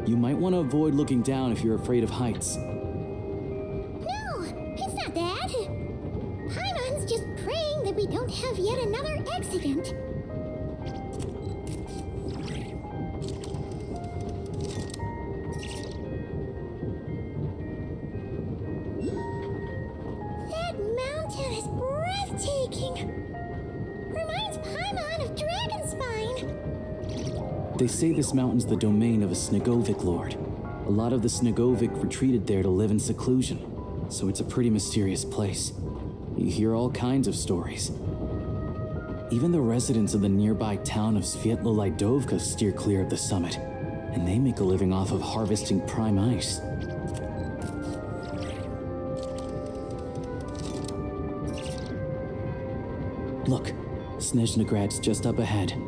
You might want to avoid looking down if you're afraid of heights. No, it's not that. Paimon's just praying that we don't have yet another accident. That mountain is breathtaking. Reminds Paimon of Dragonspine. They say this mountain's the domain of a Snegovic lord. A lot of the Snegovic retreated there to live in seclusion, so it's a pretty mysterious place. You hear all kinds of stories. Even the residents of the nearby town of Svietlolidovka steer clear of the summit, and they make a living off of harvesting prime ice. Look, Snezhnagrad's just up ahead.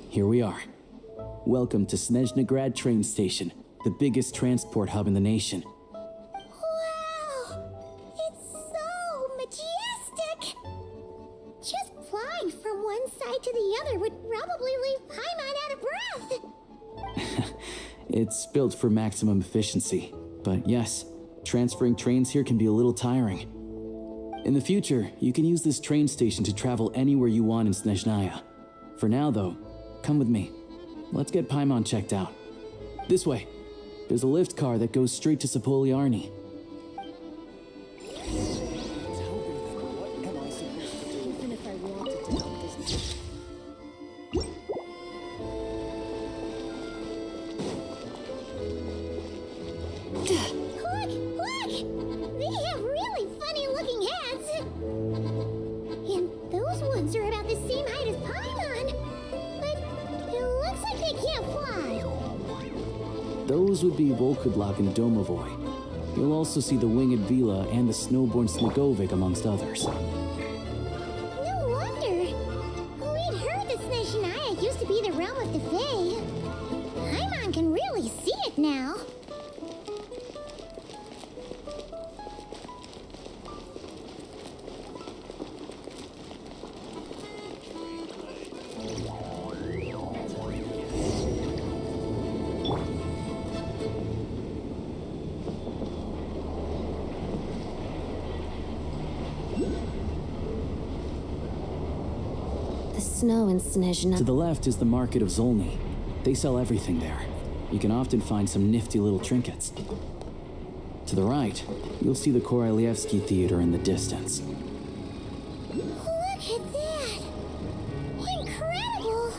Here we are. Welcome to Snezhnagrad train station, the biggest transport hub in the nation. Wow! It's so majestic! Just flying from one side to the other would probably leave Paimon out of breath. It's built for maximum efficiency, but yes, transferring trains here can be a little tiring. In the future, you can use this train station to travel anywhere you want in Snezhnaya. For now, though, come with me. Let's get Paimon checked out. This way. There's a lift car that goes straight to Sapoliarny. Even if I wanted to help this. Look! They have really funny-looking heads! And those ones are about the same height as Paimon. But it looks like they can't fly. Those would be Volkudlak and Domovoy. You'll also see the winged Vila and the snowborn Snegovic amongst others. No wonder. We'd heard that Snezhnaya used to be the realm of the Fae. Paimon can really see it now. The snow in Snezhnaya. To the left is the market of Zolny. They sell everything there. You can often find some nifty little trinkets. To the right, you'll see the Korolyevsky Theater in the distance. Look at that! Incredible!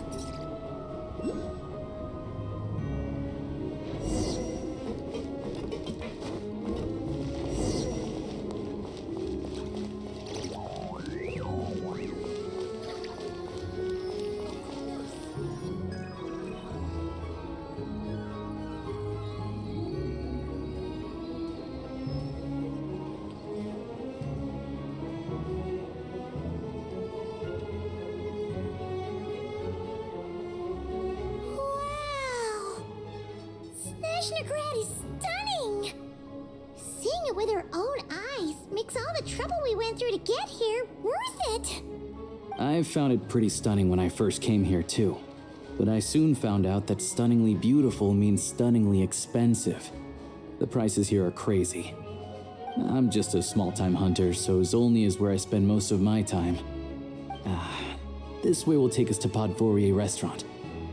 Wow! Snezhnagrad is stunning! Seeing it with our own eyes makes all the trouble we went through to get here worth it! I found it pretty stunning when I first came here too. But I soon found out that stunningly beautiful means stunningly expensive. The prices here are crazy. I'm just a small-time hunter, so Zolny is where I spend most of my time. This way will take us to Podvorye restaurant.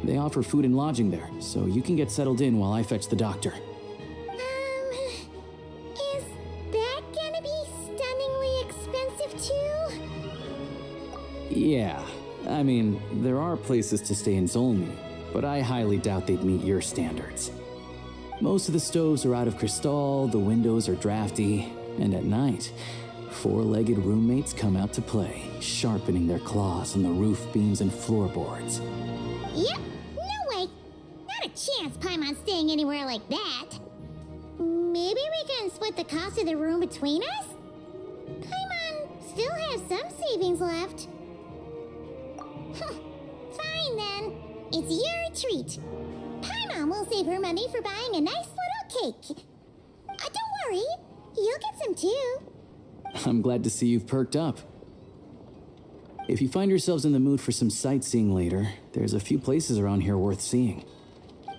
They offer food and lodging there, so you can get settled in while I fetch the doctor. Is that gonna be stunningly expensive too? Yeah, I mean, there are places to stay in Zolny, but I highly doubt they'd meet your standards. Most of the stoves are out of crystal, the windows are drafty, and at night, four-legged roommates come out to play, sharpening their claws on the roof beams and floorboards. Yep, no way. Not a chance Paimon's staying anywhere like that. Maybe we can split the cost of the room between us? Paimon still has some savings left. Fine then. It's your treat. Paimon will save her money for buying a nice little cake. Don't worry, you'll get some too. I'm glad to see you've perked up. If you find yourselves in the mood for some sightseeing later, there's a few places around here worth seeing.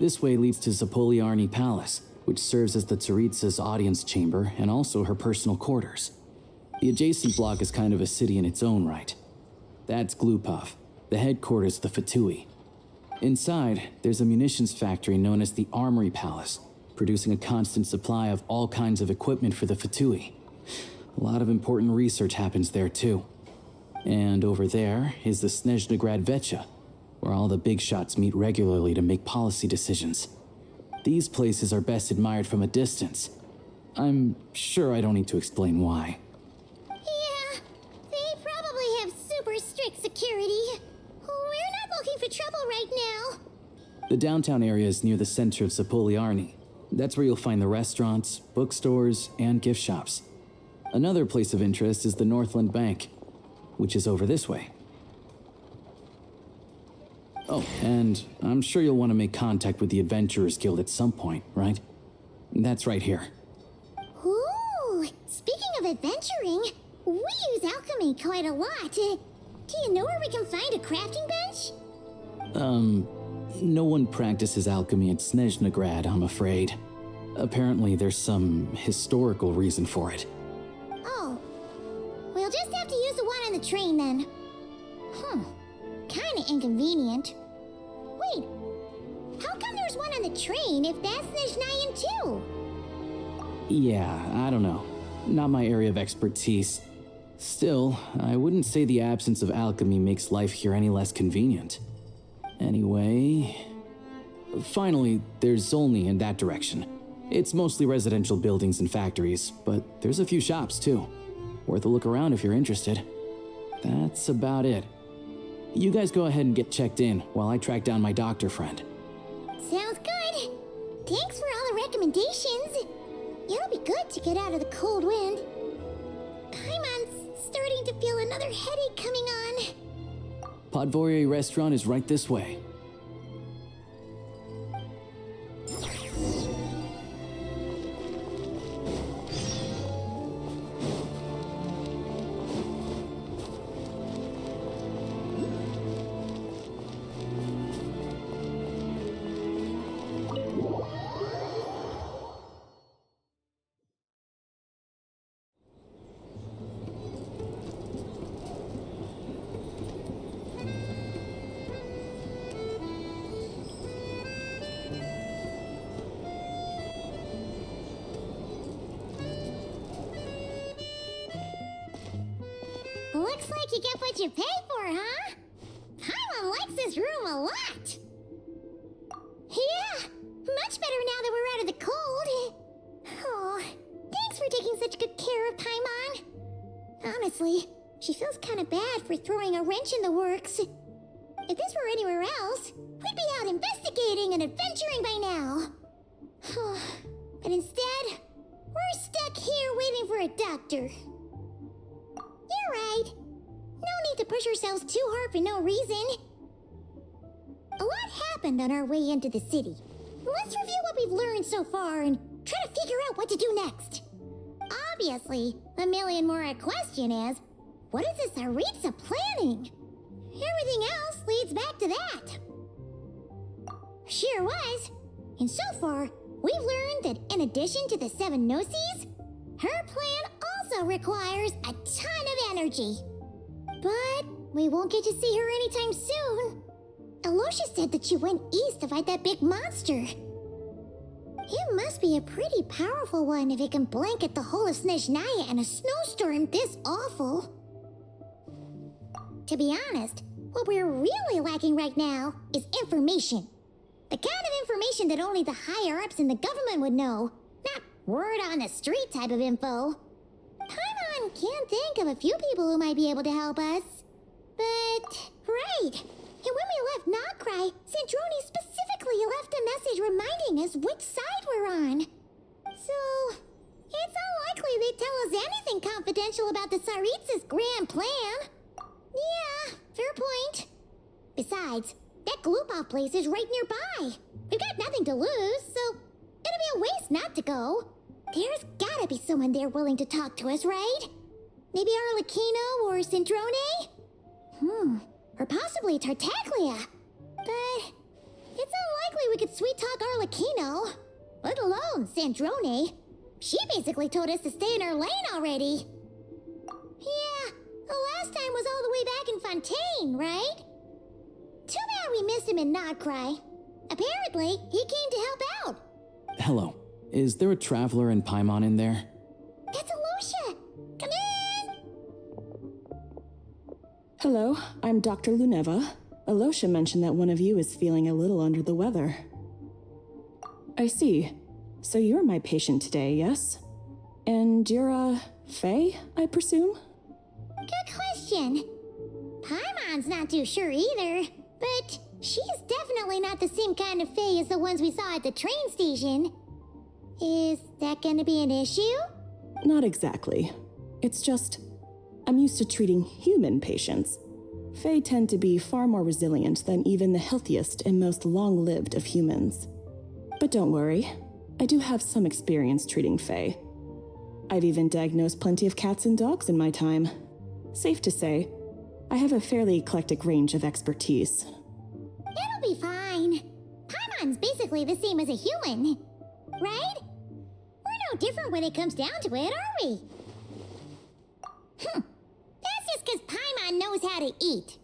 This way leads to Zapoliarny Palace, which serves as the Tsaritsa's audience chamber and also her personal quarters. The adjacent block is kind of a city in its own right. That's Glupov, the headquarters of the Fatui. Inside, there's a munitions factory known as the Armory Palace, producing a constant supply of all kinds of equipment for the Fatui. A lot of important research happens there too. And over there is the Snezhnaya Vecha, where all the big shots meet regularly to make policy decisions. These places are best admired from a distance. I'm sure I don't need to explain why. Yeah, they probably have super strict security. We're not looking for trouble right now. The downtown area is near the center of Zapoliarny. That's where you'll find the restaurants, bookstores, and gift shops. Another place of interest is the Northland Bank, which is over this way. Oh, and I'm sure you'll want to make contact with the Adventurers Guild at some point, right? That's right here. Ooh, speaking of adventuring, we use alchemy quite a lot. Do you know where we can find a crafting bench? No one practices alchemy at Snezhnaya, I'm afraid. Apparently there's some historical reason for it. Oh, we'll just have to use the one on the train then. Kinda inconvenient. Wait, how come there's one on the train if that's Snezhnayan too? Yeah, I don't know. Not my area of expertise. Still, I wouldn't say the absence of alchemy makes life here any less convenient. Anyway... Finally, there's Zolny in that direction. It's mostly residential buildings and factories, but there's a few shops too. Worth a look around if you're interested. That's about it. You guys go ahead and get checked in while I track down my doctor friend. Sounds good. Thanks for all the recommendations. It'll be good to get out of the cold wind. Paimon's starting to feel another headache coming on. Podvorye restaurant is right this way. Looks like you get what you pay for, huh? Paimon likes this room a lot. Yeah, much better now that we're out of the cold. Oh, thanks for taking such good care of Paimon. Honestly, she feels kind of bad for throwing a wrench in the works. If this were anywhere else, we'd be out investigating and adventuring by now. But instead, we're stuck here waiting for a doctor. You're right. No need to push ourselves too hard for no reason. A lot happened on our way into the city. Let's review what we've learned so far and try to figure out what to do next. Obviously, the million more question is, what is this Tsaritsa planning? Everything else leads back to that. Sure was. And so far, we've learned that in addition to the 7 Gnosis, her plan also requires a ton of energy. But we won't get to see her anytime soon. Aloysius said that you went east to fight that big monster. It must be a pretty powerful one if it can blanket the whole of Snezhnaya in a snowstorm this awful. To be honest, what we're really lacking right now is information. The kind of information that only the higher-ups in the government would know, not word on the street type of info. Paimon can think of a few people who might be able to help us. But, right. And when we left Nocry, Sandrone specifically left a message reminding us which side we're on. So, it's unlikely they'd tell us anything confidential about the Tsaritsa's grand plan. Yeah, fair point. Besides, that Glupov place is right nearby. We've got nothing to lose, so it'd be a waste not to go. There's gotta be someone there willing to talk to us, right? Maybe Arlecchino or Sandrone? Or possibly Tartaglia. But it's unlikely we could sweet-talk Arlecchino, let alone Sandrone. She basically told us to stay in her lane already. Yeah, the last time was all the way back in Fontaine, right? Too bad we missed him in Nocry. Apparently, he came to help out. Hello. Is there a traveler in Paimon in there? That's Aloysia. Come in! Hello, I'm Dr. Luneva. Aloysia mentioned that one of you is feeling a little under the weather. I see. So you're my patient today, yes? And you're, Faye, I presume? Good question. Paimon's not too sure either, but she's definitely not the same kind of Fae as the ones we saw at the train station. Is that gonna be an issue? Not exactly. It's just, I'm used to treating human patients. Fae tend to be far more resilient than even the healthiest and most long-lived of humans. But don't worry, I do have some experience treating Fae. I've even diagnosed plenty of cats and dogs in my time. Safe to say, I have a fairly eclectic range of expertise. It'll be fine. Paimon's basically the same as a human, right? We're no different when it comes down to it, are we? That's just because Paimon knows how to eat.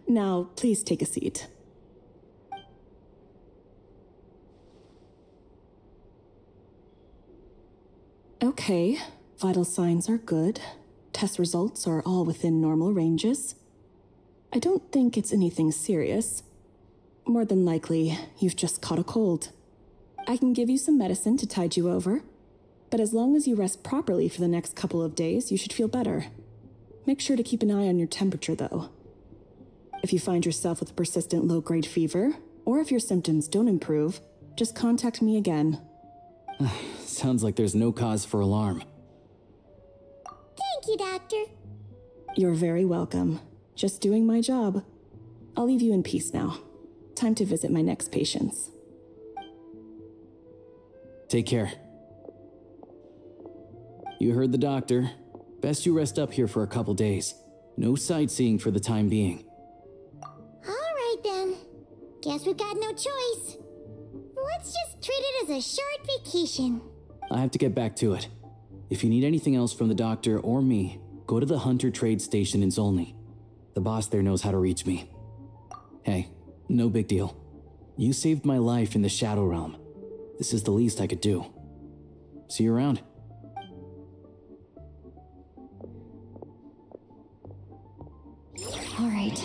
Now, please take a seat. Okay, vital signs are good. Test results are all within normal ranges. I don't think it's anything serious. More than likely, you've just caught a cold. I can give you some medicine to tide you over, but as long as you rest properly for the next couple of days, you should feel better. Make sure to keep an eye on your temperature, though. If you find yourself with a persistent low-grade fever, or if your symptoms don't improve, just contact me again. Sounds like there's no cause for alarm. Thank you, Doctor. You're very welcome. Just doing my job. I'll leave you in peace now. Time to visit my next patients. Take care. You heard the doctor. Best you rest up here for a couple days. No sightseeing for the time being. All right, then. Guess we've got no choice. Let's just treat it as a short vacation. I have to get back to it. If you need anything else from the doctor or me, go to the Hunter Trade Station in Zolny. The boss there knows how to reach me. Hey, no big deal. You saved my life in the Shadow Realm. This is the least I could do. See you around. All right.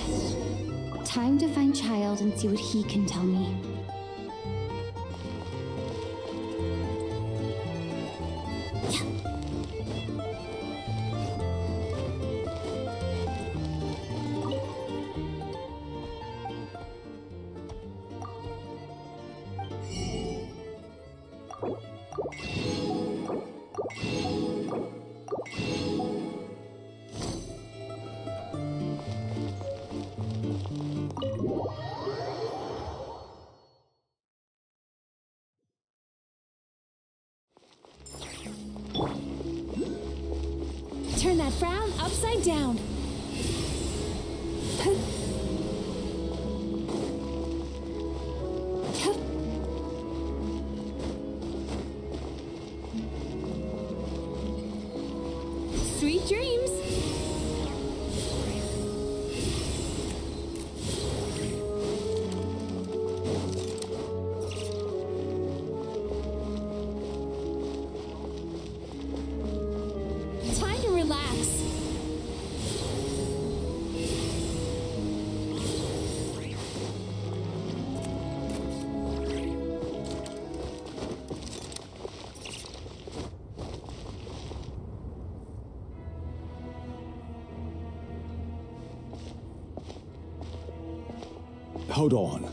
Time to find Child and see what he can tell me. Turn that frown upside down. Sweet dreams. Hold on.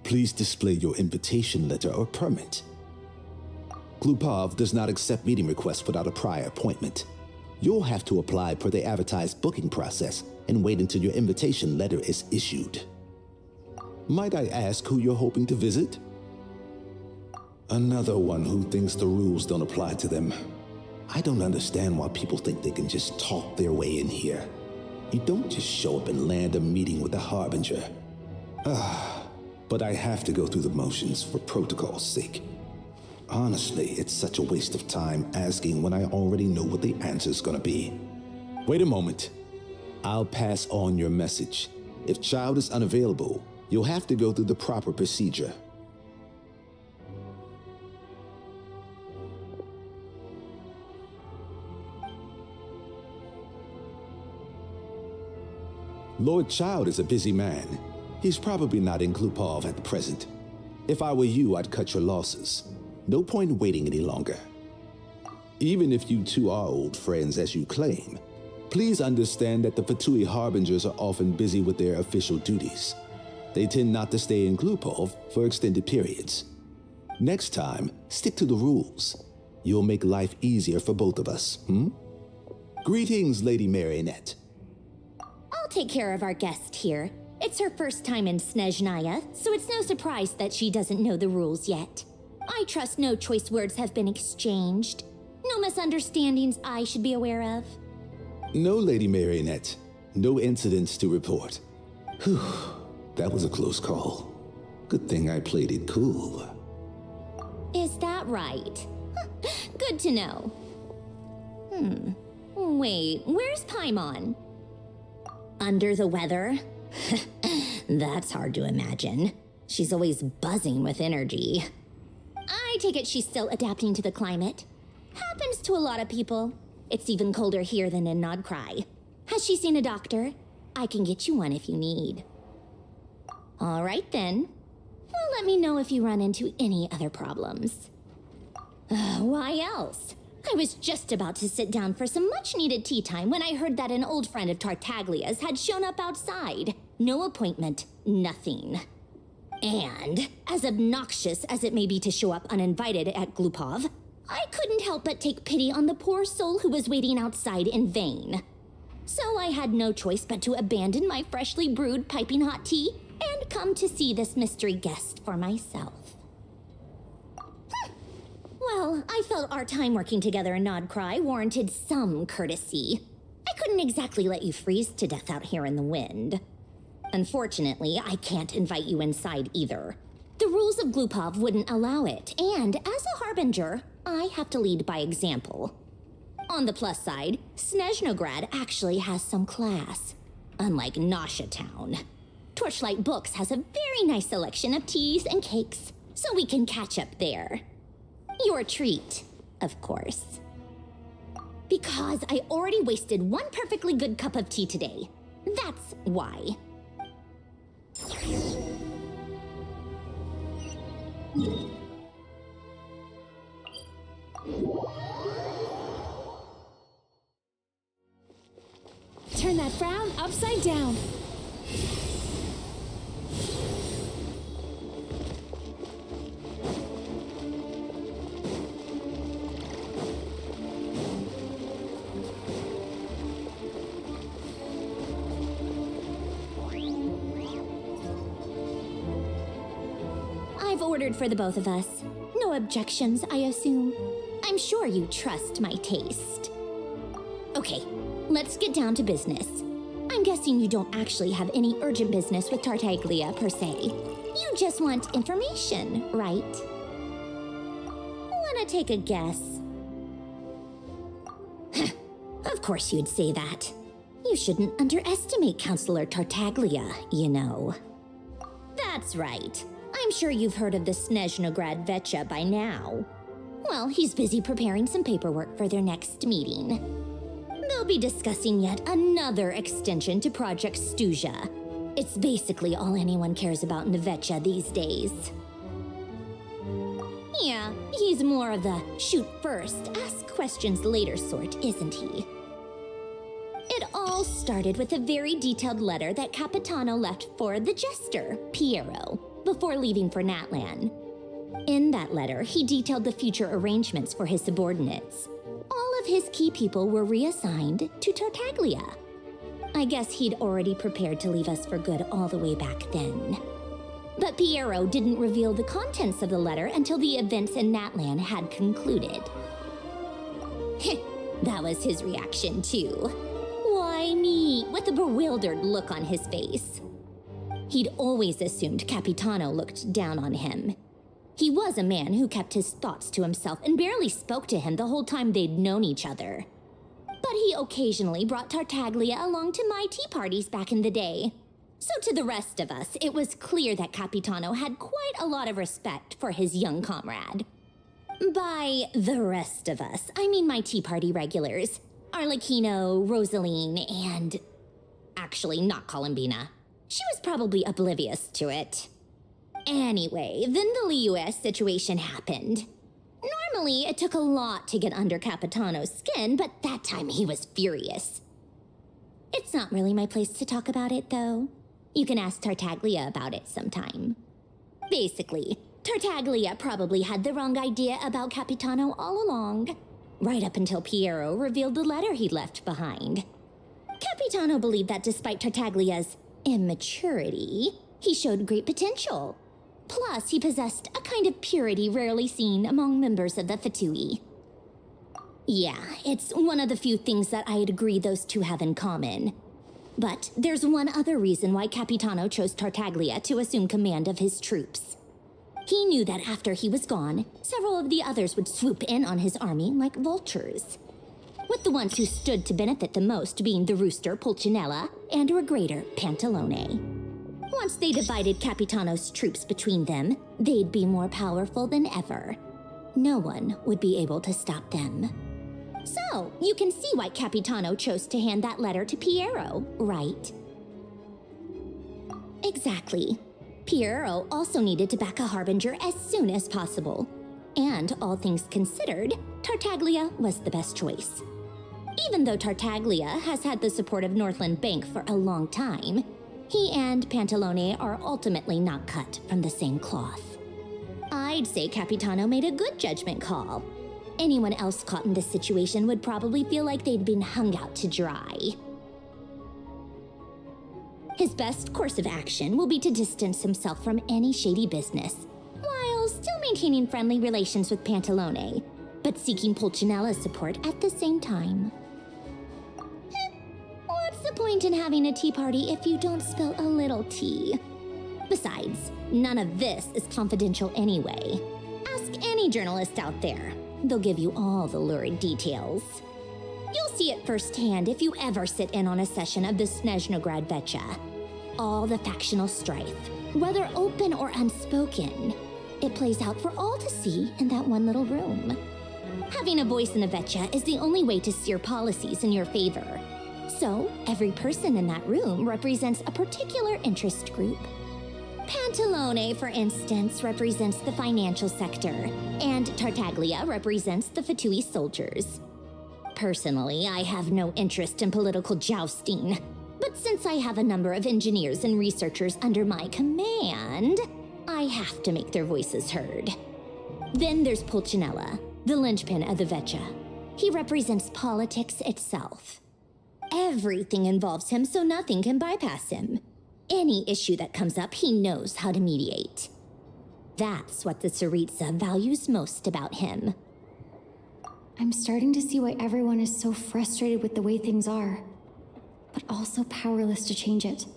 Please display your invitation letter or permit. Glupov does not accept meeting requests without a prior appointment. You'll have to apply per the advertised booking process and wait until your invitation letter is issued. Might I ask who you're hoping to visit? Another one who thinks the rules don't apply to them. I don't understand why people think they can just talk their way in here. You don't just show up and land a meeting with the Harbinger. But I have to go through the motions for protocol's sake. Honestly, it's such a waste of time asking when I already know what the answer's gonna be. Wait a moment. I'll pass on your message. If child is unavailable, you'll have to go through the proper procedure. Lord Child is a busy man. He's probably not in Glupov at the present. If I were you, I'd cut your losses. No point waiting any longer. Even if you two are old friends as you claim, please understand that the Fatui Harbingers are often busy with their official duties. They tend not to stay in Glupov for extended periods. Next time, stick to the rules. You'll make life easier for both of us, Greetings, Lady Marionette. I'll take care of our guest here. It's her first time in Snezhnaya, so it's no surprise that she doesn't know the rules yet. I trust no choice words have been exchanged. No misunderstandings I should be aware of. No, Lady Marionette. No incidents to report. Whew, that was a close call. Good thing I played it cool. Is that right? Good to know. Wait, where's Paimon? Under the weather? That's hard to imagine. She's always buzzing with energy. I take it she's still adapting to the climate. Happens to a lot of people. It's even colder here than in Nodcry. Has she seen a doctor? I can get you one if you need. All right then. Well, let me know if you run into any other problems. Why else? I was just about to sit down for some much-needed tea time when I heard that an old friend of Tartaglia's had shown up outside. No appointment, nothing. And, as obnoxious as it may be to show up uninvited at Glupov, I couldn't help but take pity on the poor soul who was waiting outside in vain. So I had no choice but to abandon my freshly brewed piping hot tea and come to see this mystery guest for myself. Well, I felt our time working together in Nodcry warranted some courtesy. I couldn't exactly let you freeze to death out here in the wind. Unfortunately, I can't invite you inside either. The rules of Glupov wouldn't allow it, and as a Harbinger, I have to lead by example. On the plus side, Snezhnograd actually has some class, unlike Nasha Town. Torchlight Books has a very nice selection of teas and cakes, so we can catch up there. Your treat, of course. Because I already wasted one perfectly good cup of tea today. That's why. Turn that frown upside down. I've ordered for the both of us. No objections, I assume. I'm sure you trust my taste. Okay, let's get down to business. I'm guessing you don't actually have any urgent business with Tartaglia, per se. You just want information, right? Wanna take a guess? Of course you'd say that. You shouldn't underestimate Counselor Tartaglia, you know. That's right. I'm sure you've heard of the Snezhnograd Vecha by now. Well, he's busy preparing some paperwork for their next meeting. They'll be discussing yet another extension to Project Stuzha. It's basically all anyone cares about in the Vecha these days. Yeah, he's more of the shoot first, ask questions later sort, isn't he? It all all started with a very detailed letter that Capitano left for the jester, Piero, before leaving for Natlan. In that letter, he detailed the future arrangements for his subordinates. All of his key people were reassigned to Tartaglia. I guess he'd already prepared to leave us for good all the way back then. But Piero didn't reveal the contents of the letter until the events in Natlan had concluded. That was his reaction, too. Why me? With a bewildered look on his face. He'd always assumed Capitano looked down on him. He was a man who kept his thoughts to himself and barely spoke to him the whole time they'd known each other. But he occasionally brought Tartaglia along to my tea parties back in the day. So to the rest of us, it was clear that Capitano had quite a lot of respect for his young comrade. By the rest of us, I mean my tea party regulars. Arlecchino, Rosaline, and... actually, not Columbina. She was probably oblivious to it. Anyway, then the Liues situation happened. Normally, it took a lot to get under Capitano's skin, but that time he was furious. It's not really my place to talk about it, though. You can ask Tartaglia about it sometime. Basically, Tartaglia probably had the wrong idea about Capitano all along, right up until Piero revealed the letter he'd left behind. Capitano believed that despite Tartaglia's immaturity, he showed great potential. Plus, he possessed a kind of purity rarely seen among members of the Fatui. Yeah, it's one of the few things that I'd agree those two have in common. But there's one other reason why Capitano chose Tartaglia to assume command of his troops. He knew that after he was gone, several of the others would swoop in on his army like vultures, with the ones who stood to benefit the most being the rooster Pulcinella and Regrator Pantalone. Once they divided Capitano's troops between them, they'd be more powerful than ever. No one would be able to stop them. So, you can see why Capitano chose to hand that letter to Piero, right? Exactly. Piero also needed to back a harbinger as soon as possible. And all things considered, Tartaglia was the best choice. Even though Tartaglia has had the support of Northland Bank for a long time, he and Pantalone are ultimately not cut from the same cloth. I'd say Capitano made a good judgment call. Anyone else caught in this situation would probably feel like they'd been hung out to dry. His best course of action will be to distance himself from any shady business, while still maintaining friendly relations with Pantalone, but seeking Pulcinella's support at the same time. What's the point in having a tea party if you don't spill a little tea? Besides, none of this is confidential anyway. Ask any journalist out there. They'll give you all the lurid details. You'll see it firsthand if you ever sit in on a session of the Snezhnaya Vecha. All the factional strife, whether open or unspoken, it plays out for all to see in that one little room. Having a voice in the Vecha is the only way to steer policies in your favor. So, every person in that room represents a particular interest group. Pantalone, for instance, represents the financial sector, and Tartaglia represents the Fatui soldiers. Personally, I have no interest in political jousting, but since I have a number of engineers and researchers under my command, I have to make their voices heard. Then there's Pulcinella, the linchpin of the Vecha. He represents politics itself. Everything involves him, so nothing can bypass him. Any issue that comes up, he knows how to mediate. That's what the Tsaritsa values most about him. I'm starting to see why everyone is so frustrated with the way things are, but also powerless to change it.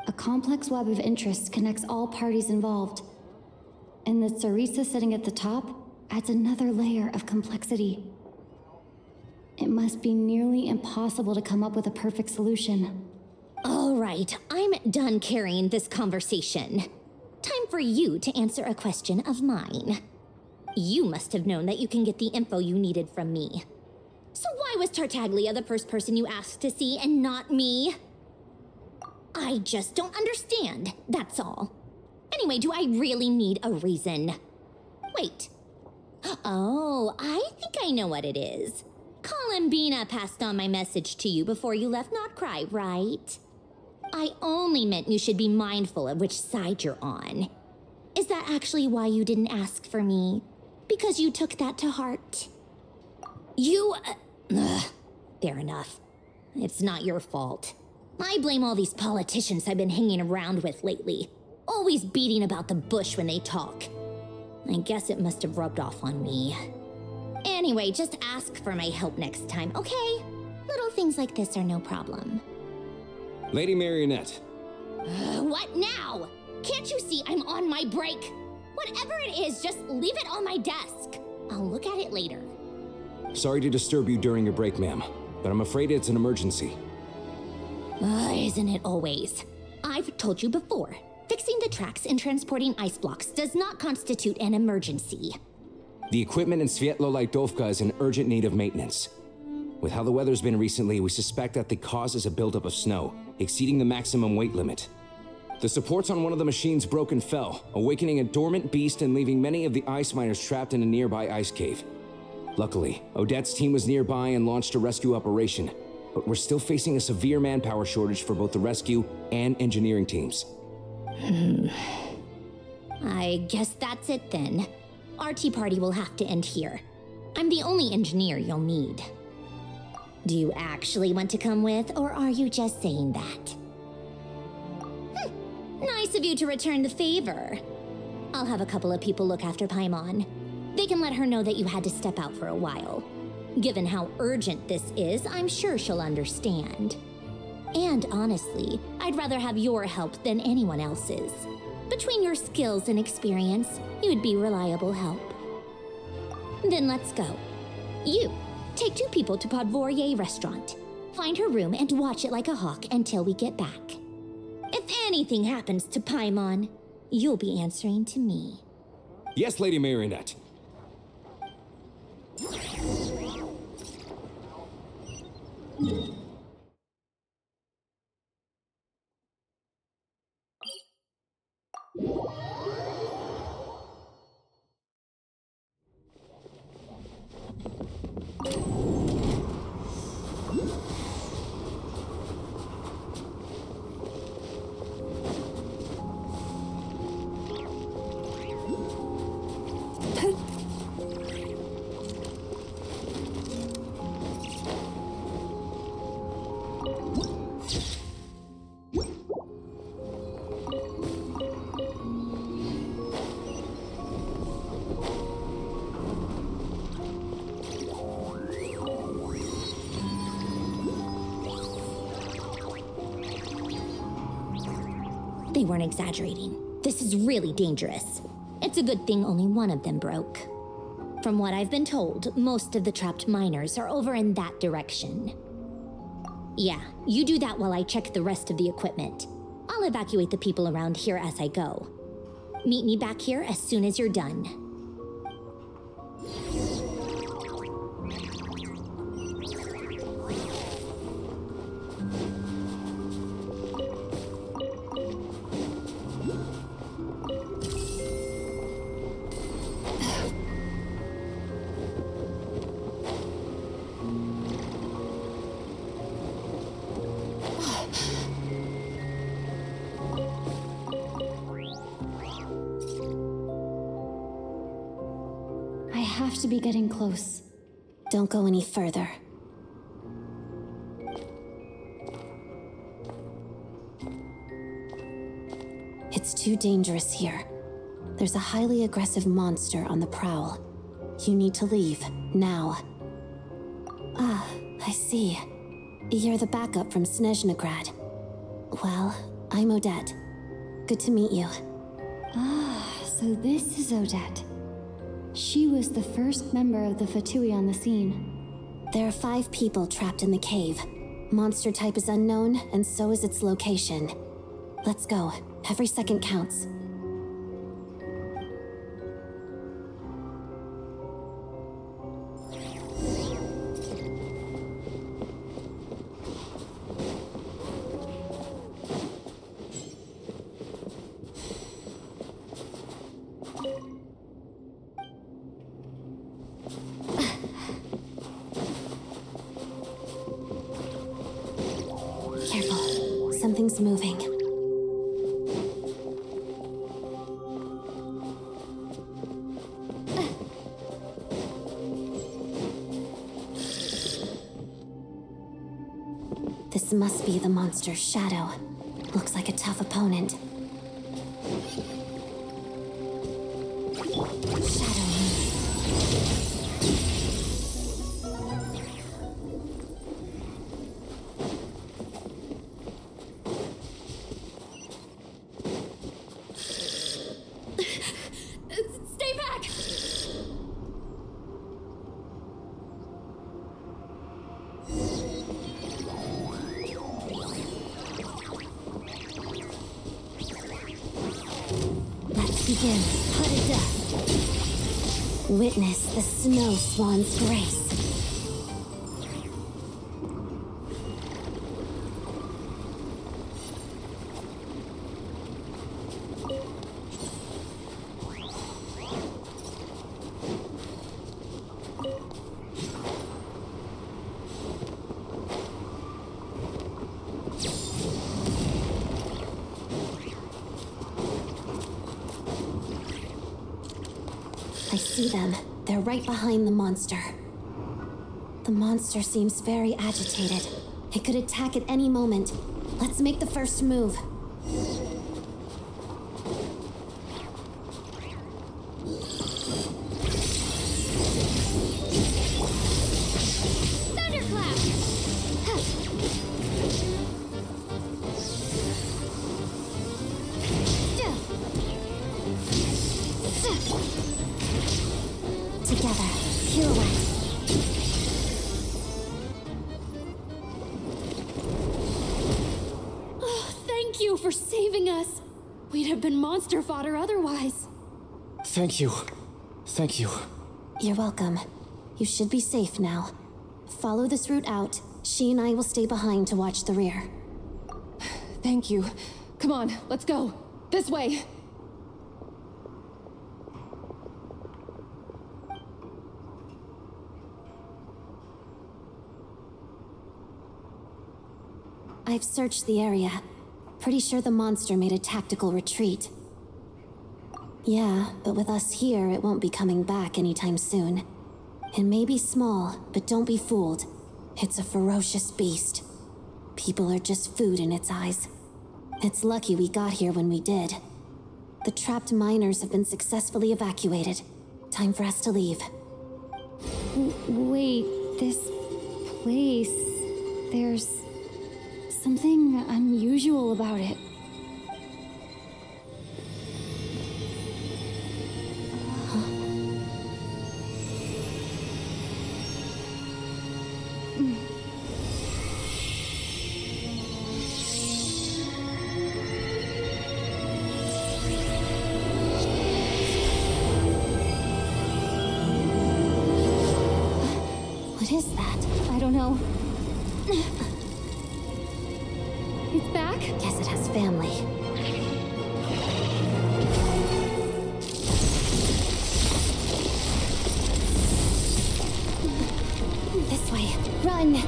A complex web of interests connects all parties involved, and the Tsaritsa sitting at the top adds another layer of complexity. It must be nearly impossible to come up with a perfect solution. All right, I'm done carrying this conversation. Time for you to answer a question of mine. You must have known that you can get the info you needed from me. So why was Tartaglia the first person you asked to see and not me? I just don't understand, that's all. Anyway, do I really need a reason? Wait. Oh, I think I know what it is. Columbina passed on my message to you before you left Not Cry, right? I only meant you should be mindful of which side you're on. Is that actually why you didn't ask for me? Because you took that to heart? Fair enough. It's not your fault. I blame all these politicians I've been hanging around with lately. Always beating about the bush when they talk. I guess it must have rubbed off on me. Anyway, just ask for my help next time, okay? Little things like this are no problem. Lady Marionette. What now? Can't you see I'm on my break? Whatever it is, just leave it on my desk. I'll look at it later. Sorry to disturb you during your break, ma'am, but I'm afraid it's an emergency. Isn't it always? I've told you before, fixing the tracks and transporting ice blocks does not constitute an emergency. The equipment in Svietlo-Lightovka is in urgent need of maintenance. With how the weather's been recently, we suspect that the cause is a buildup of snow, exceeding the maximum weight limit. The supports on one of the machines broke and fell, awakening a dormant beast and leaving many of the ice miners trapped in a nearby ice cave. Luckily, Odette's team was nearby and launched a rescue operation, but we're still facing a severe manpower shortage for both the rescue and engineering teams. I guess that's it then. Our tea party will have to end here. I'm the only engineer you'll need. Do you actually want to come with, or are you just saying that? Nice of you to return the favor. I'll have a couple of people look after Paimon. They can let her know that you had to step out for a while. Given how urgent this is, I'm sure she'll understand. And honestly, I'd rather have your help than anyone else's. Between your skills and experience, you'd be reliable help. Then let's go. You, take 2 people to Podvorye restaurant. Find her room and watch it like a hawk until we get back. If anything happens to Paimon, you'll be answering to me. Yes, Lady Marionette. They weren't exaggerating. This is really dangerous. It's a good thing only one of them broke. From what I've been told, most of the trapped miners are over in that direction. Yeah, you do that while I check the rest of the equipment. I'll evacuate the people around here as I go. Meet me back here as soon as you're done. I have to be getting close. Don't go any further. It's too dangerous here. There's a highly aggressive monster on the prowl. You need to leave, now. Ah, I see. You're the backup from Snezhnaya. Well, I'm Odette. Good to meet you. Ah, so this is Odette. She was the first member of the Fatui on the scene. There are 5 people trapped in the cave. Monster type is unknown, and so is its location. Let's go. Every second counts. something's moving. This must be the monster's shadow. Looks like a tough opponent. Shadow Moon. Stay back! Let's begin. Hut of death. Witness the snow swan's grace. I see them. They're right behind the monster. The monster seems very agitated. It could attack at any moment. Let's make the first move. Thunderclap! Together, pirouette. Thank you for saving us. We'd have been monster fodder otherwise. Thank you. Thank you. You're welcome. You should be safe now. Follow this route out. She and I will stay behind to watch the rear. Thank you. Come on, let's go. This way. I've searched the area. Pretty sure the monster made a tactical retreat. Yeah, but with us here, it won't be coming back anytime soon. It may be small, but don't be fooled. It's a ferocious beast. People are just food in its eyes. It's lucky we got here when we did. The trapped miners have been successfully evacuated. Time for us to leave. Wait, this place. There's something unusual about it. What is that? I don't know. It's back? Guess it has family. This way. Run!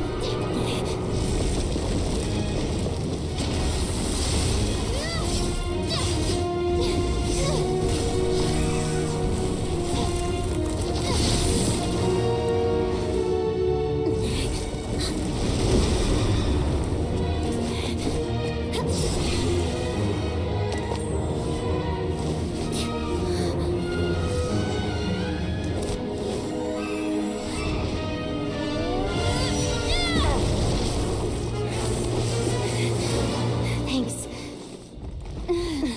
Thanks.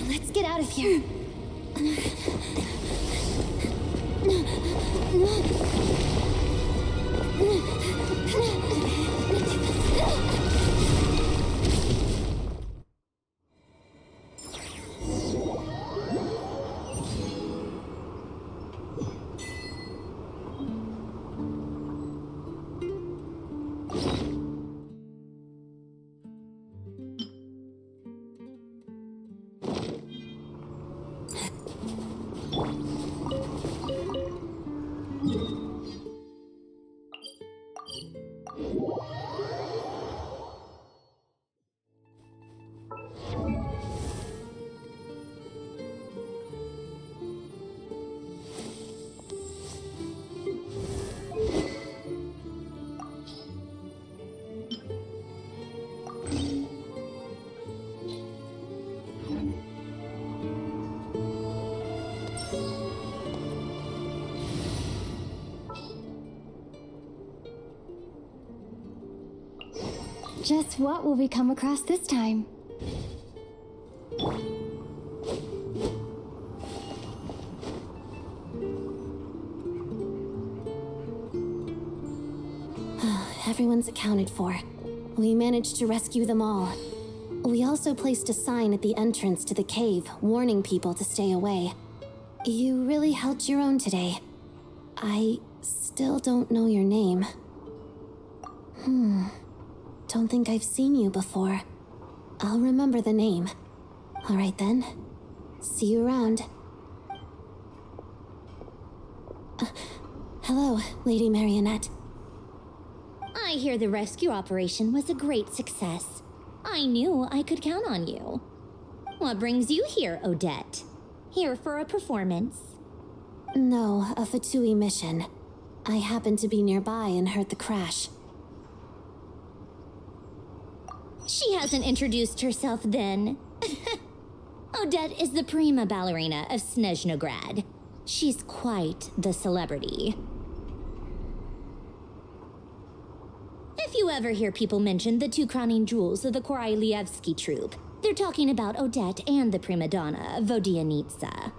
Let's get out of here. Just what will we come across this time? Everyone's accounted for. We managed to rescue them all. We also placed a sign at the entrance to the cave, warning people to stay away. You really held your own today. I still don't know your name. Don't think I've seen you before. I'll remember the name. All right then. See you around. Hello, Lady Marionette. I hear the rescue operation was a great success. I knew I could count on you. What brings you here, Odette? Here for a performance? No, a Fatui mission. I happened to be nearby and heard the crash. She hasn't introduced herself then. Odette is the prima ballerina of Snezhnaya. She's quite the celebrity. If you ever hear people mention the two crowning jewels of the Korolievsky troupe, they're talking about Odette and the prima donna, Vodianitsa.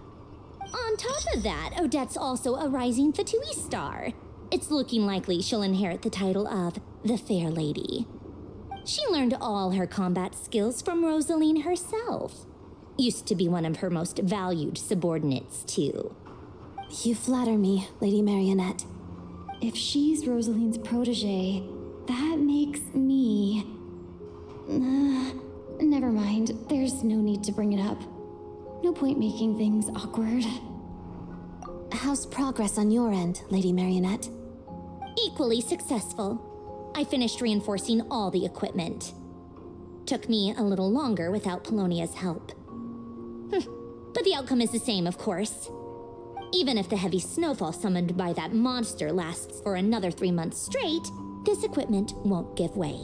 On top of that, Odette's also a rising Fatui star. It's looking likely she'll inherit the title of the Fair Lady. She learned all her combat skills from Rosaline herself. Used to be one of her most valued subordinates, too. You flatter me, Lady Marionette. If she's Rosaline's protege, that makes me... never mind. There's no need to bring it up. No point making things awkward. How's progress on your end, Lady Marionette? Equally successful. I finished reinforcing all the equipment. Took me a little longer without Polonia's help. But the outcome is the same, of course. Even if the heavy snowfall summoned by that monster lasts for another 3 months straight, this equipment won't give way.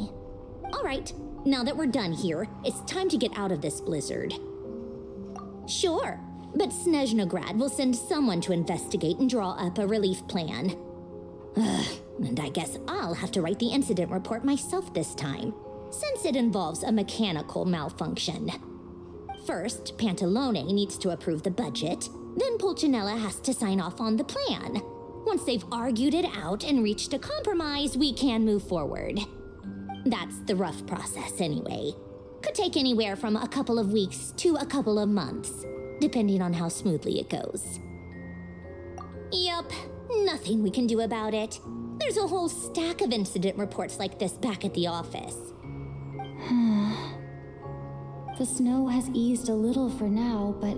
All right, now that we're done here, it's time to get out of this blizzard. Sure, but Snezhnaya will send someone to investigate and draw up a relief plan. And I guess I'll have to write the incident report myself this time, since it involves a mechanical malfunction. First, Pantalone needs to approve the budget, then Pulcinella has to sign off on the plan. Once they've argued it out and reached a compromise, we can move forward. That's the rough process anyway. Could take anywhere from a couple of weeks to a couple of months, depending on how smoothly it goes. Yup, nothing we can do about it. There's a whole stack of incident reports like this back at the office. The snow has eased a little for now, but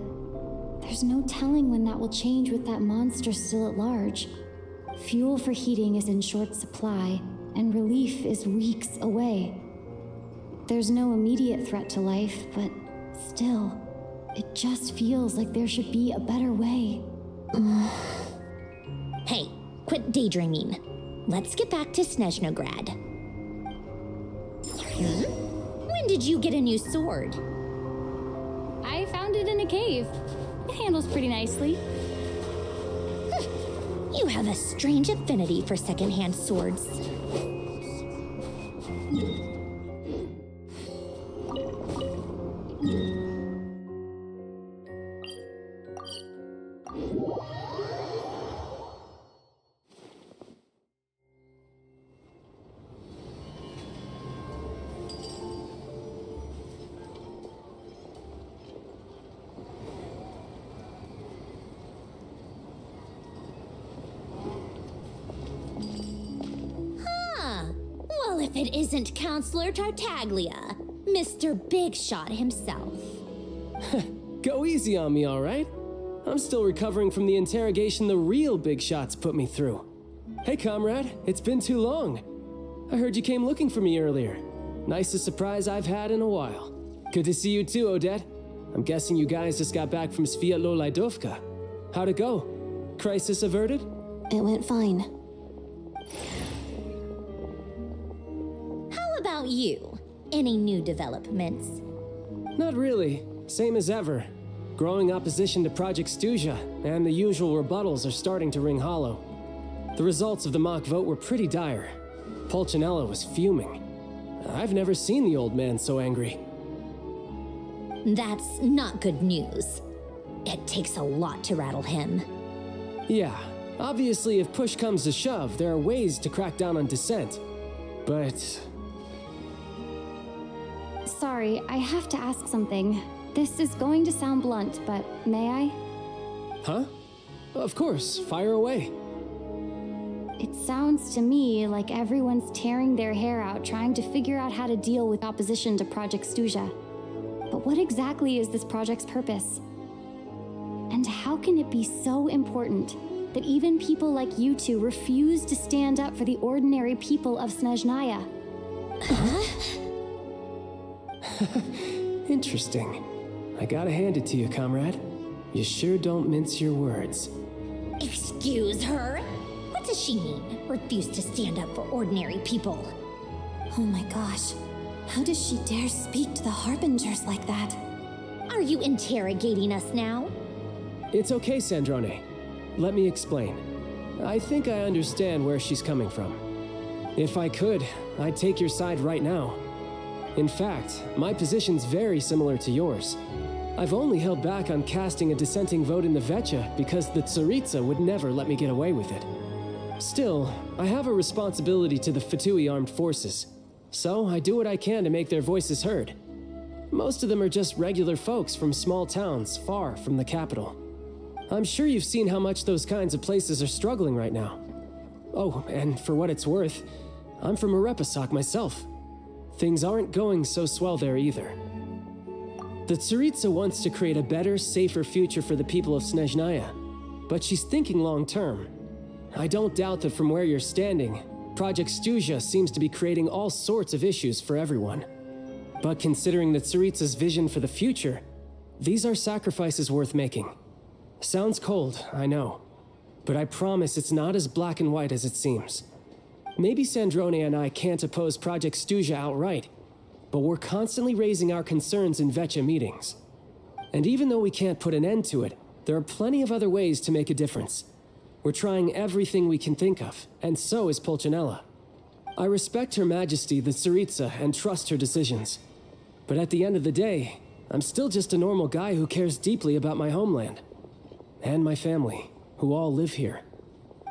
there's no telling when that will change with that monster still at large. Fuel for heating is in short supply, and relief is weeks away. There's no immediate threat to life, but still, it just feels like there should be a better way. Hey, quit daydreaming. Let's get back to Snezhnaya. When did you get a new sword? I found it in a cave. It handles pretty nicely. You have a strange affinity for secondhand swords. Well, if it isn't Counselor Tartaglia, Mr. Big Shot himself. Go easy on me, all right? I'm still recovering from the interrogation the real big shots put me through. Hey, comrade, it's been too long. I heard you came looking for me earlier. Nicest surprise I've had in a while. Good to see you too, Odette. I'm guessing you guys just got back from Sviatlo-Laidovka. How'd it go? Crisis averted? It went fine. How about you? Any new developments? Not really. Same as ever. Growing opposition to Project Stuja, and the usual rebuttals are starting to ring hollow. The results of the mock vote were pretty dire. Pulcinella was fuming. I've never seen the old man so angry. That's not good news. It takes a lot to rattle him. Yeah, obviously if push comes to shove, there are ways to crack down on dissent. But... Sorry, I have to ask something. This is going to sound blunt, but may I? Huh? Of course, fire away. It sounds to me like everyone's tearing their hair out trying to figure out how to deal with opposition to Project Snezhnaya. But what exactly is this project's purpose? And how can it be so important that even people like you two refuse to stand up for the ordinary people of Snezhnaya? Interesting. I gotta hand it to you, comrade. You sure don't mince your words. Excuse her? What does she mean? Refuse to stand up for ordinary people? Oh my gosh. How does she dare speak to the Harbingers like that? Are you interrogating us now? It's okay, Sandrone. Let me explain. I think I understand where she's coming from. If I could, I'd take your side right now. In fact, my position's very similar to yours. I've only held back on casting a dissenting vote in the Vecha because the Tsaritsa would never let me get away with it. Still, I have a responsibility to the Fatui armed forces, so I do what I can to make their voices heard. Most of them are just regular folks from small towns far from the capital. I'm sure you've seen how much those kinds of places are struggling right now. Oh, and for what it's worth, I'm from Arepasak myself. Things aren't going so swell there either. The Tsaritsa wants to create a better, safer future for the people of Snezhnaya, but she's thinking long-term. I don't doubt that from where you're standing, Project Snezhnaya seems to be creating all sorts of issues for everyone. But considering the Tsaritsa's vision for the future, these are sacrifices worth making. Sounds cold, I know, but I promise it's not as black and white as it seems. Maybe Sandrone and I can't oppose Project Snezhnaya outright, but we're constantly raising our concerns in Vecha meetings. And even though we can't put an end to it, there are plenty of other ways to make a difference. We're trying everything we can think of, and so is Pulcinella. I respect Her Majesty, the Tsaritsa, and trust her decisions. But at the end of the day, I'm still just a normal guy who cares deeply about my homeland. And my family, who all live here.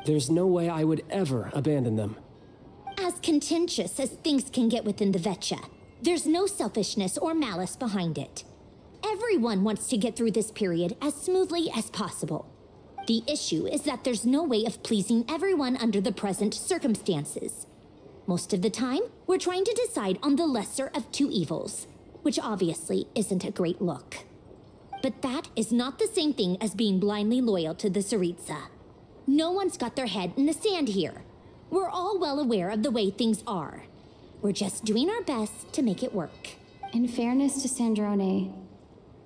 There's no way I would ever abandon them. As contentious as things can get within the Vecha, there's no selfishness or malice behind it. Everyone wants to get through this period as smoothly as possible. The issue is that there's no way of pleasing everyone under the present circumstances. Most of the time, we're trying to decide on the lesser of two evils, which obviously isn't a great look. But that is not the same thing as being blindly loyal to the Tsaritsa. No one's got their head in the sand here. We're all well aware of the way things are. We're just doing our best to make it work. In fairness to Sandrone,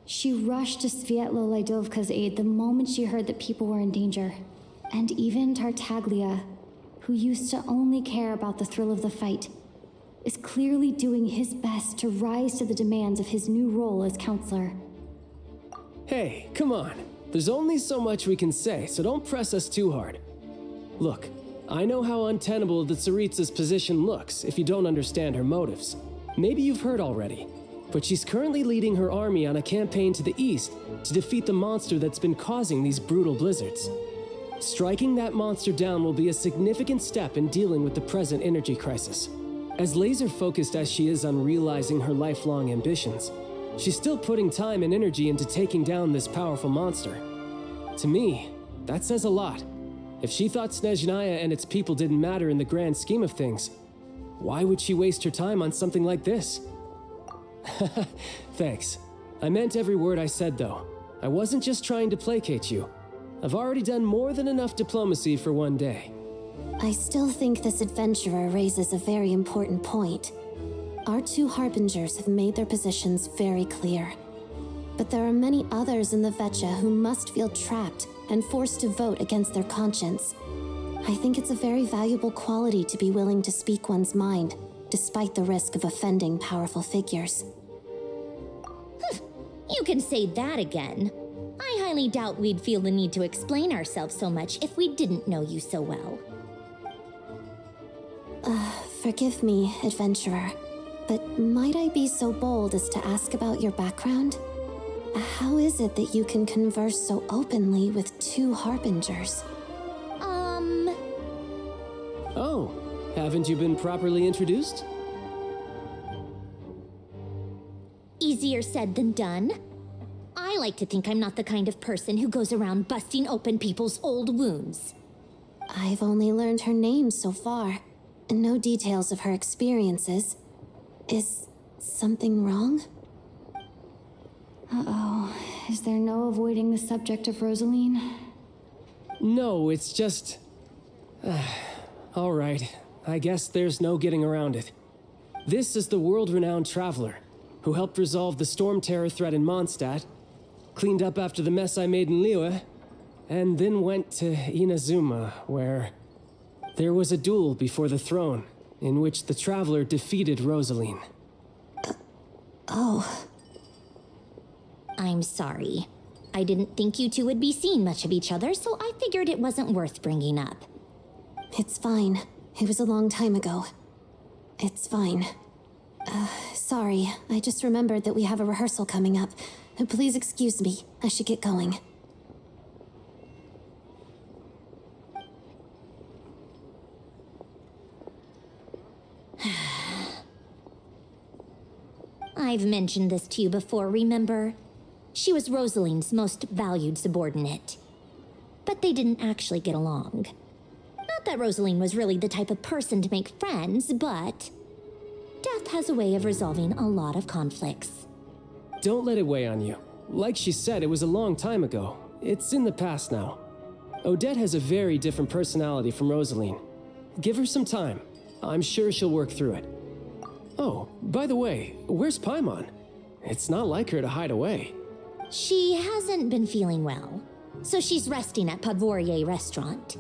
she rushed to Svietlo Laidovka's aid the moment she heard that people were in danger. And even Tartaglia, who used to only care about the thrill of the fight, is clearly doing his best to rise to the demands of his new role as counselor. Hey, come on. There's only so much we can say, so don't press us too hard. Look, I know how untenable the Tsaritsa's position looks if you don't understand her motives. Maybe you've heard already, but she's currently leading her army on a campaign to the east to defeat the monster that's been causing these brutal blizzards. Striking that monster down will be a significant step in dealing with the present energy crisis. As laser-focused as she is on realizing her lifelong ambitions, she's still putting time and energy into taking down this powerful monster. To me, that says a lot. If she thought Snezhnaya and its people didn't matter in the grand scheme of things, why would she waste her time on something like this? Thanks. I meant every word I said, though. I wasn't just trying to placate you. I've already done more than enough diplomacy for one day. I still think this adventurer raises a very important point. Our two Harbingers have made their positions very clear. But there are many others in the Vecha who must feel trapped and forced to vote against their conscience. I think it's a very valuable quality to be willing to speak one's mind, despite the risk of offending powerful figures. You can say that again. I highly doubt we'd feel the need to explain ourselves so much if we didn't know you so well. Forgive me, adventurer, but might I be so bold as to ask about your background? How is it that you can converse so openly with two harbingers? Oh, haven't you been properly introduced? Easier said than done. I like to think I'm not the kind of person who goes around busting open people's old wounds. I've only learned her name so far, and no details of her experiences. Is something wrong? Uh-oh. Is there no avoiding the subject of Rosaline? No, it's just... all right, I guess there's no getting around it. This is the world-renowned traveler who helped resolve the storm terror threat in Mondstadt, cleaned up after the mess I made in Liyue, and then went to Inazuma, where there was a duel before the throne in which the traveler defeated Rosaline. Oh. I'm sorry. I didn't think you two would be seeing much of each other, so I figured it wasn't worth bringing up. It's fine. It was a long time ago. It's fine. Sorry. I just remembered that we have a rehearsal coming up. Please excuse me. I should get going. I've mentioned this to you before, remember? She was Rosaline's most valued subordinate. But they didn't actually get along. Not that Rosaline was really the type of person to make friends, but death has a way of resolving a lot of conflicts. Don't let it weigh on you. Like she said, it was a long time ago. It's in the past now. Odette has a very different personality from Rosaline. Give her some time. I'm sure she'll work through it. Oh, by the way, where's Paimon? It's not like her to hide away. She hasn't been feeling well, so she's resting at Podvorier restaurant.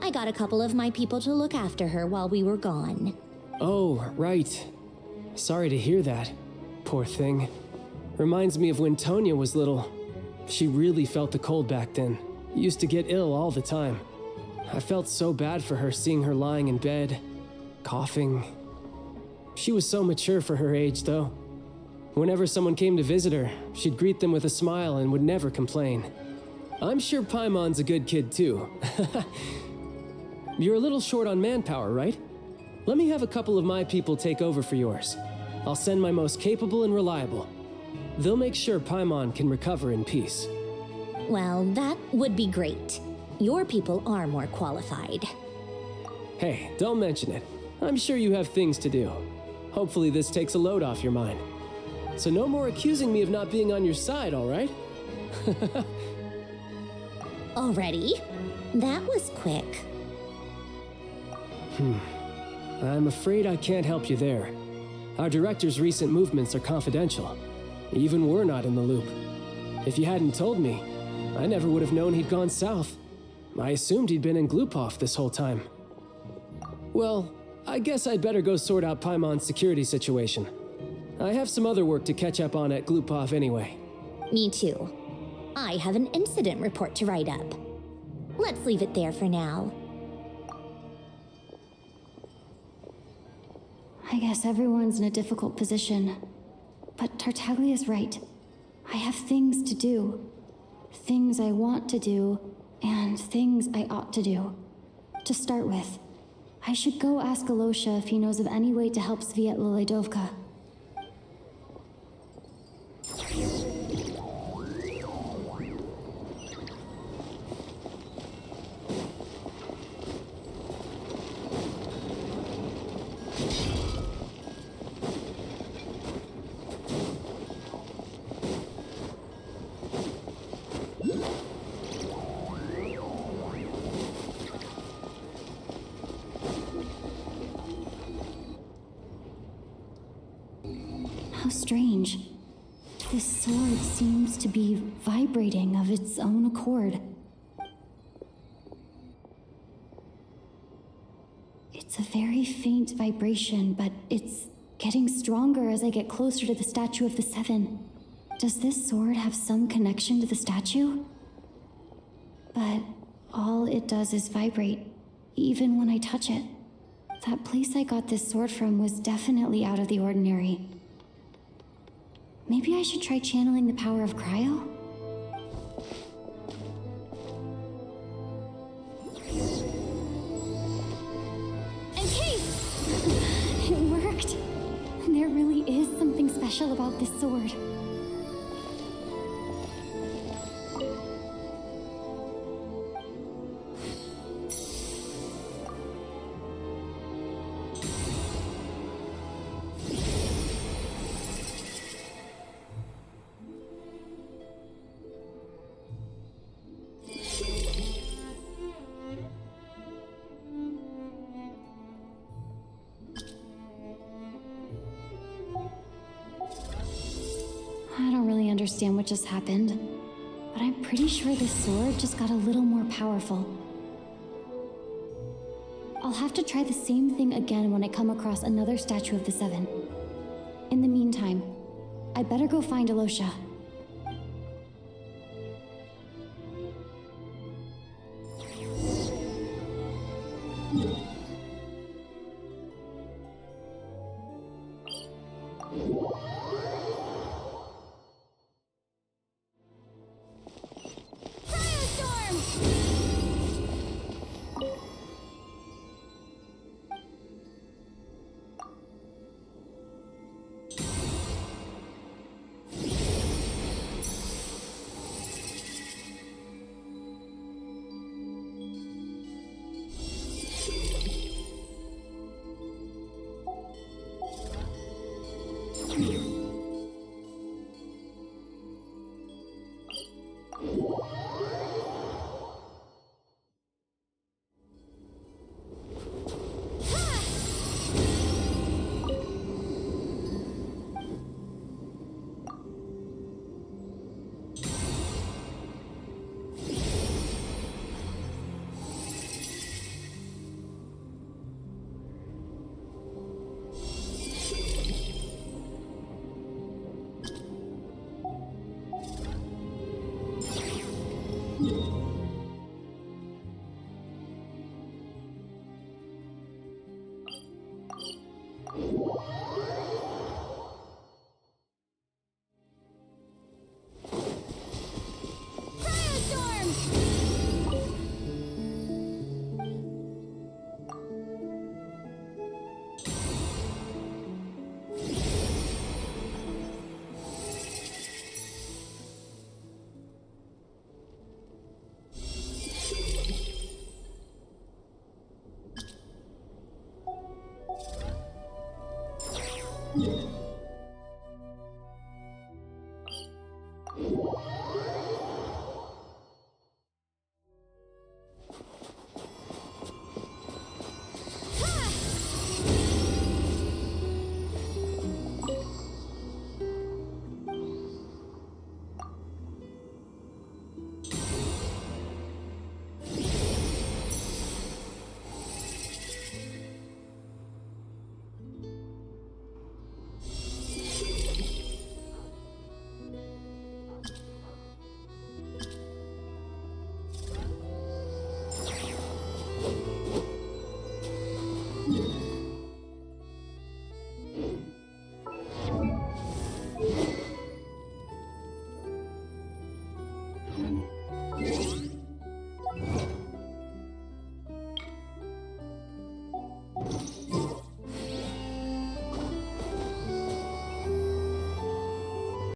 I got a couple of my people to look after her while we were gone. Oh, right. Sorry to hear that. Poor thing. Reminds me of when Tonya was little. She really felt the cold back then. Used to get ill all the time. I felt so bad for her seeing her lying in bed, coughing. She was so mature for her age, though. Whenever someone came to visit her, she'd greet them with a smile and would never complain. I'm sure Paimon's a good kid, too. You're a little short on manpower, right? Let me have a couple of my people take over for yours. I'll send my most capable and reliable. They'll make sure Paimon can recover in peace. Well, that would be great. Your people are more qualified. Hey, don't mention it. I'm sure you have things to do. Hopefully this takes a load off your mind. So no more accusing me of not being on your side, all right? Already? That was quick. I'm afraid I can't help you there. Our director's recent movements are confidential. Even we're not in the loop. If you hadn't told me, I never would have known he'd gone south. I assumed he'd been in Glupov this whole time. Well, I guess I'd better go sort out Paimon's security situation. I have some other work to catch up on at Glupov anyway. Me too. I have an incident report to write up. Let's leave it there for now. I guess everyone's in a difficult position. But Tartaglia's right. I have things to do. Things I want to do, and things I ought to do. To start with, I should go ask Alosha if he knows of any way to help Svietla Ledovka. How strange. This sword seems to be vibrating of its own accord. It's a very faint vibration, but it's getting stronger as I get closer to the statue of the Seven. Does this sword have some connection to the statue? But all it does is vibrate, even when I touch it. That place I got this sword from was definitely out of the ordinary. Maybe I should try channeling the power of cryo? Encase! It worked! There really is something special about this sword. I don't really understand what just happened, but I'm pretty sure this sword just got a little more powerful. I'll have to try the same thing again when I come across another statue of the Seven. In the meantime, I better go find Alosha.